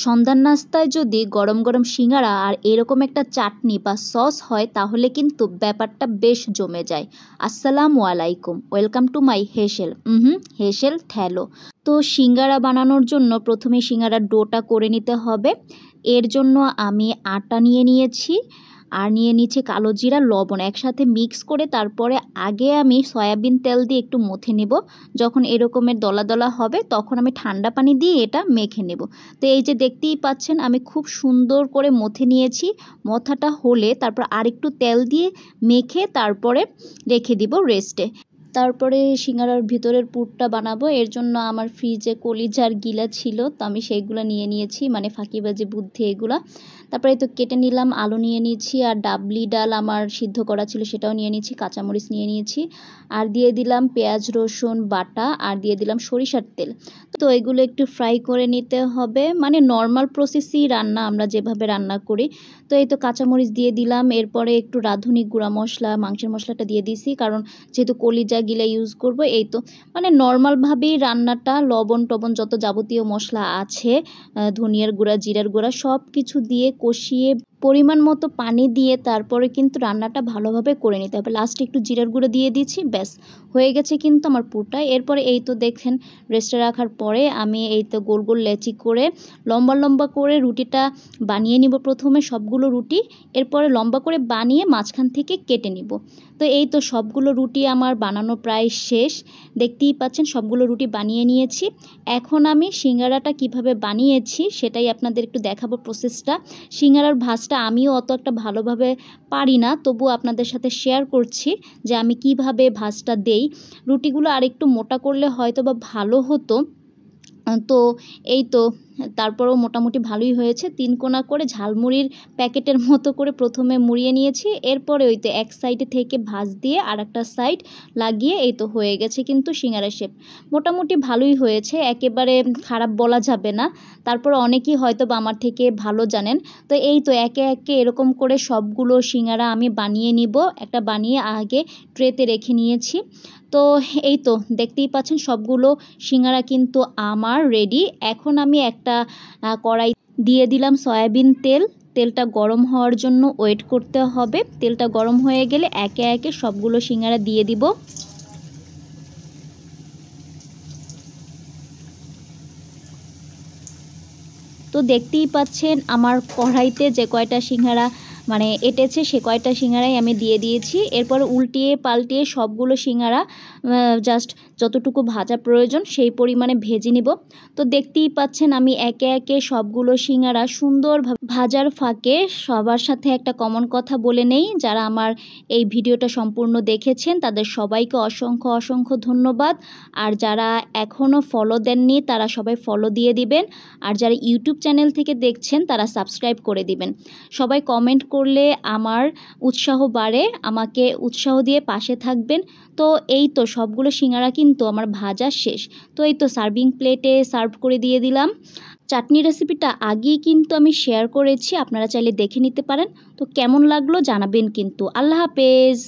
সন্ধ্যার নাস্তায় যদি গরম গরম সিঙ্গারা আর এরকম একটা চাটনি বা সস হয় তাহলে কিন্তু ব্যাপারটা বেশ জমে যায়। আসসালামু আলাইকুম, ওয়েলকাম টু মাই হেসেল হেসেল ঠেলো। তো সিঙ্গারা বানানোর জন্য প্রথমে সিঙ্গারার ডোটা করে নিতে হবে। এর জন্য আমি আটা নিয়ে নিয়েছি আর নিয়ে নিচ্ছে কালো জিরা, লবণ একসাথে মিক্স করে তারপরে আগে আমি সয়াবিন তেল দিয়ে একটু মথে নেব। যখন এরকমের দলা দলা হবে তখন আমি ঠান্ডা পানি দিয়ে এটা মেখে নেব। তো এই যে দেখতেই পাচ্ছেন আমি খুব সুন্দর করে মথে নিয়েছি। মথাটা হলে তারপর আরেকটু তেল দিয়ে মেখে তারপরে রেখে দিব রেস্টে। তারপরে সিঙ্গারার ভিতরের পুরটা বানাবো। এর জন্য আমার ফ্রিজে কলিজার গিলা ছিল, তো আমি সেইগুলো নিয়ে নিয়েছি, মানে ফাঁকিবাজি বুদ্ধি এগুলা। তারপরে তো কেটে নিলাম, আলু নিয়ে নিয়েছি আর ডাবলি ডাল আমার সিদ্ধ করা ছিল সেটাও নিয়ে নিয়েছি, কাঁচামরিচ নিয়ে নিয়েছি আর দিয়ে দিলাম পেঁয়াজ রসুন বাটা আর দিয়ে দিলাম সরিষার তেল। তো এগুলো একটু ফ্রাই করে নিতে হবে, মানে নর্মাল প্রসেসই রান্না আমরা যেভাবে রান্না করি। তো এই তো কাঁচামরিচ দিয়ে দিলাম, এরপরে একটু রাঁধুনি গুঁড়া মশলা মাংসের মশলাটা দিয়ে দিছি, কারণ যেহেতু কলিজা গিলা ইউজ করব। এই তো মানে নর্মালভাবেই রান্নাটা, লবণ টবণ যত যাবতীয় মশলা আছে, ধনিয়ার গুঁড়া জিরার গুঁড়া সব কিছু দিয়ে কষিয়ে পরিমাণ মতো পানি দিয়ে তারপরে কিন্তু রান্নাটা ভালোভাবে করে নিতে হবে। লাস্টে একটু জিরার গুঁড়ো দিয়ে দিচ্ছি, ব্যাস হয়ে গেছে কিন্তু আমার পুরটা। এরপরে এই তো দেখেন রেস্টে রাখার পরে আমি এই তো গোল গোল লেচি করে লম্বা লম্বা করে রুটিটা বানিয়ে নিব। প্রথমে সবগুলো রুটি এরপরে লম্বা করে বানিয়ে মাঝখান থেকে কেটে নিব। তো এই তো সবগুলো রুটি আমার বানানো প্রায় শেষ, দেখতেই পাচ্ছেন সবগুলো রুটি বানিয়ে নিয়েছি। এখন আমি সিঙ্গারাটা কিভাবে বানিয়েছি সেটাই আপনাদের একটু দেখাবো প্রসেসটা। সিঙ্গারার ভাজটা আমিও অত একটা ভালোভাবে পারি না, তবু আপনাদের সাথে শেয়ার করছি যে আমি কিভাবে ভাজটা দেই। রুটিগুলো আর একটু মোটা করলে হয়তো বা ভালো হতো। তো এই তো তারপরেও মোটামুটি ভালোই হয়েছে। 3 কোনা করে ঝালমুড়ির প্যাকেটের মতো করে প্রথমে মুড়িয়ে নিয়েছি, এরপরে ওই তো এক সাইডে থেকে ভাঁজ দিয়ে আর একটা সাইড লাগিয়ে এই তো হয়ে গেছে কিন্তু সিঙ্গারা শেপ। মোটামুটি ভালোই হয়েছে, একেবারে খারাপ বলা যাবে না। তারপর অনেকেই হয়তো বা আমার থেকে ভালো জানেন। তো এই তো একে একে এরকম করে সবগুলো সিঙ্গারা আমি বানিয়ে নিব। একটা বানিয়ে আগে ট্রেতে রেখে নিয়েছি। তো এই তো দেখতেই পাচ্ছেন সবগুলো সিঙ্গারা কিন্তু আমার রেডি। এখন আমি একটা কড়াই দিয়ে দিলাম সয়াবিন তেল। তেলটা গরম হওয়ার জন্য ওয়েট করতে হবে। তেলটা গরম হয়ে গেলে একে একে সবগুলো সিঙ্গারা দিয়ে দিব। তো দেখতেই পাচ্ছেন আমার কড়াইতে যে কয়টা সিঙ্গারা মানে এঁটেছে সে কয়টা সিঙ্গারাই আমি দিয়ে দিয়েছি। এরপর উল্টিয়ে পাল্টিয়ে সবগুলো সিঙ্গারা জাস্ট যতটুকু ভাজা প্রয়োজন সেই পরিমাণে ভেজে নিব। তো দেখতেই পাচ্ছেন আমি একে একে সবগুলো সিঙ্গারা সুন্দর ভাজার ফাঁকে সবার সাথে একটা কমন কথা বলে নেই। যারা আমার এই ভিডিওটা সম্পূর্ণ দেখেছেন তাদের সবাইকে অসংখ্য অসংখ্য ধন্যবাদ। আর যারা এখনও ফলো দেননি তারা সবাই ফলো দিয়ে দিবেন। আর যারা ইউটিউব চ্যানেল থেকে দেখছেন তারা সাবস্ক্রাইব করে দিবেন। সবাই কমেন্ট করলে আমার উৎসাহ বাড়ে, আমাকে উৎসাহ দিয়ে পাশে থাকবেন। তো এই তো সবগুলো সিঙ্গারা কিন্তু আমার ভাজা শেষ। তো এই তো সার্ভিং প্লেটে সার্ভ করে দিয়ে দিলাম। চাটনি রেসিপিটা আগেই কিন্তু আমি শেয়ার করেছি, আপনারা চাইলে দেখে নিতে পারেন। তো কেমন লাগলো জানাবেন কিন্তু। আল্লাহ হাফেজ।